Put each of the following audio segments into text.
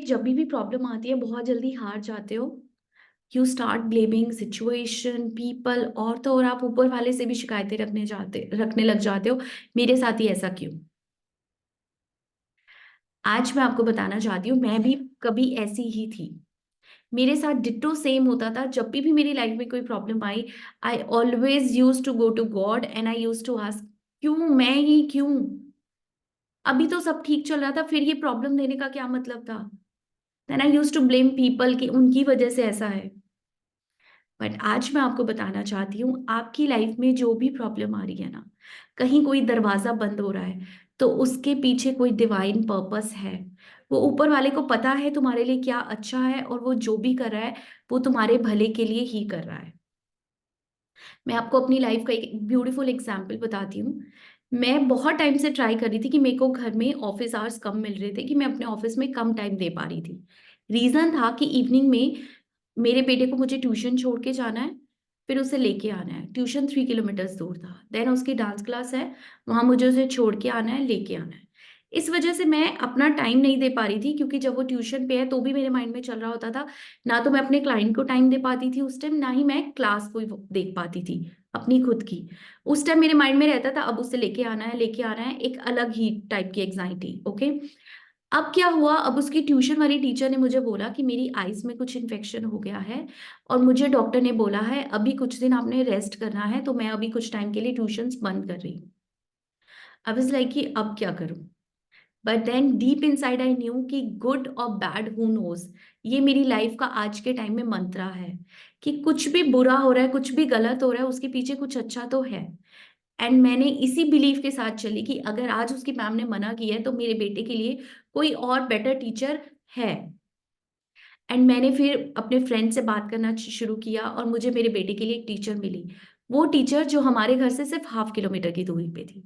जब भी प्रॉब्लम आती है बहुत जल्दी हार जाते हो? You start blaming situation, people, और तो और आप ऊपर वाले से भी शिकायतें रखने लग जाते हो, मेरे साथ ही ऐसा क्यों? आज मैं आपको बताना चाहती हूँ, मैं भी कभी ऐसी ही थी। मेरे साथ डिट्टो सेम होता था। जब भी मेरी लाइफ में कोई प्रॉब्लम आई, I always use to go to God and I use to ask, क्यों मैं ही क्यों? अभी तो सब ठीक चल रहा था, फिर ये प्रॉब्लम देने का क्या मतलब था? Then I use to blame people कि उनकी वजह से ऐसा है। बट आज मैं आपको बताना चाहती हूँ, आपकी लाइफ में जो भी प्रॉब्लम आ रही है ना, कहीं कोई दरवाजा बंद हो रहा है, तो उसके पीछे कोई डिवाइन पर्पस है। वो ऊपर वाले को पता है तुम्हारे लिए क्या अच्छा है, और वो जो भी कर रहा है वो तुम्हारे भले के लिए ही कर रहा है। मैं आपको अपनी लाइफ का एक ब्यूटीफुल एग्जाम्पल बताती हूँ। मैं बहुत टाइम से ट्राई कर रही थी कि मेरे को घर में ऑफिस आवर्स कम मिल रहे थे, कि मैं अपने ऑफिस में कम टाइम दे पा रही थी। रीजन था कि इवनिंग में मेरे बेटे को मुझे ट्यूशन छोड़ के जाना है, फिर उसे लेके आना है। ट्यूशन 3 किलोमीटर्स दूर था। देन उसकी डांस क्लास है, वहां मुझे उसे छोड़ के आना है, लेके आना है। इस वजह से मैं अपना टाइम नहीं दे पा रही थी, क्योंकि जब वो ट्यूशन पे है तो भी मेरे माइंड में चल रहा होता था, ना तो मैं अपने क्लाइंट को टाइम दे पाती थी उस टाइम, ना ही मैं क्लास को देख पाती थी अपनी खुद की। उस टाइम मेरे माइंड में रहता था अब उसे लेके आना है, लेके आना है, एक अलग ही टाइप की एग्जाइटी। ओके। अब क्या हुआ, अब उसकी ट्यूशन वाली टीचर ने मुझे बोला कि मेरी आईज में कुछ इन्फेक्शन हो गया है, और मुझे डॉक्टर ने बोला है अभी कुछ दिन आपने रेस्ट करना है, तो मैं अभी कुछ टाइम के लिए ट्यूशंस बंद कर रही हूँ। आई वाज लाइक कि अब क्या करूं? But then deep inside I knew कि गुड और बैड हु नोज, ये मेरी लाइफ का आज के टाइम में मंत्रा है, कि कुछ भी बुरा हो रहा है, कुछ भी गलत हो रहा है, उसके पीछे कुछ अच्छा तो है। एंड मैंने इसी बिलीफ के साथ चली कि अगर आज उसकी मैम ने मना किया है तो मेरे बेटे के लिए कोई और बेटर टीचर है। एंड मैंने फिर अपने फ्रेंड से बात करना शुरू किया, और मुझे मेरे बेटे के लिए एक टीचर मिली। वो टीचर जो हमारे घर से सिर्फ 0.5 किलोमीटर की दूरी पे थी।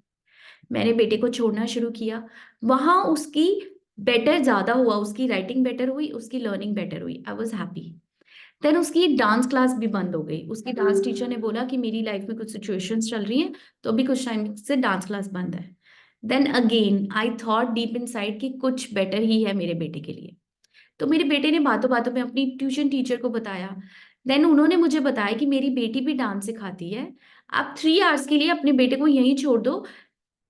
मैंने बेटे को छोड़ना शुरू किया। वहां उसकी बेटर ज्यादा हुआ, उसकी राइटिंग बेटर हुई, उसकी लर्निंग बेटर हुई। I was happy. देन उसकी डांस क्लास भी बंद हो गई। उसकी डांस टीचर ने बोला कि मेरी लाइफ में कुछ सिचुएशंस चल रही हैं, तो अभी कुछ टाइम से डांस क्लास बंद है। Then again I thought deep inside कि कुछ बेटर ही है मेरे बेटे के लिए। तो मेरे बेटे ने बातों बातों में अपनी ट्यूशन टीचर को बताया। देन उन्होंने मुझे बताया कि मेरी बेटी भी डांस सिखाती है, आप 3 आवर्स के लिए अपने बेटे को यहीं छोड़ दो।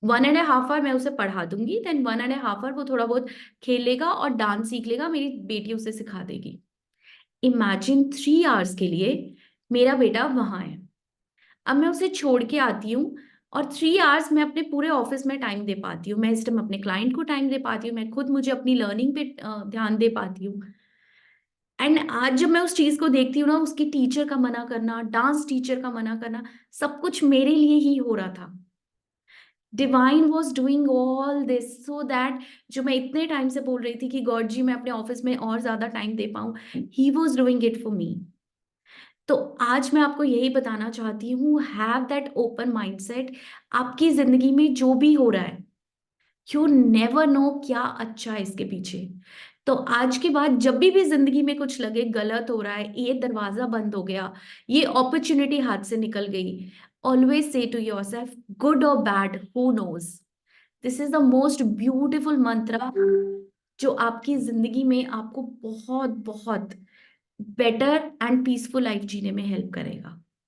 1.5 आवर मैं उसे पढ़ा दूंगी, देन 1.5 आवर वो थोड़ा बहुत खेलेगा और डांस सीख लेगा, मेरी बेटी उसे सिखा देगी। इमेजिन 3 आवर्स के लिए मेरा बेटा वहां है। अब मैं उसे छोड़ के आती हूँ, और 3 आवर्स मैं अपने पूरे ऑफिस में टाइम दे पाती हूँ, मैं इस टाइम अपने क्लाइंट को टाइम दे पाती हूँ, मैं खुद मुझे अपनी लर्निंग पे ध्यान दे पाती हूँ। एंड आज जब मैं उस चीज को देखती हूँ ना, उसकी टीचर का मना करना, डांस टीचर का मना करना, सब कुछ मेरे लिए ही हो रहा था। Divine was doing all this so that, जो मैं इतने टाइम से बोल रही थी कि गॉड जी मैं अपने ऑफिस में और ज्यादा टाइम दे पाऊं, he was doing it for me. तो आज मैं आपको यही बताना चाहती हूँ, हैव दैट ओपन माइंडसेट। आपकी जिंदगी में जो भी हो रहा है, यू नेवर नो क्या अच्छा है इसके पीछे। तो आज के बाद जब भी जिंदगी में कुछ लगे गलत हो रहा है, ये दरवाजा बंद हो गया, ये अपॉर्चुनिटी हाथ से निकल गई, ऑलवेज से टू योर सेल्फ, गुड और bad who knows. This is the most beautiful mantra, जो आपकी जिंदगी में आपको बहुत बहुत बेटर एंड पीसफुल लाइफ जीने में हेल्प करेगा।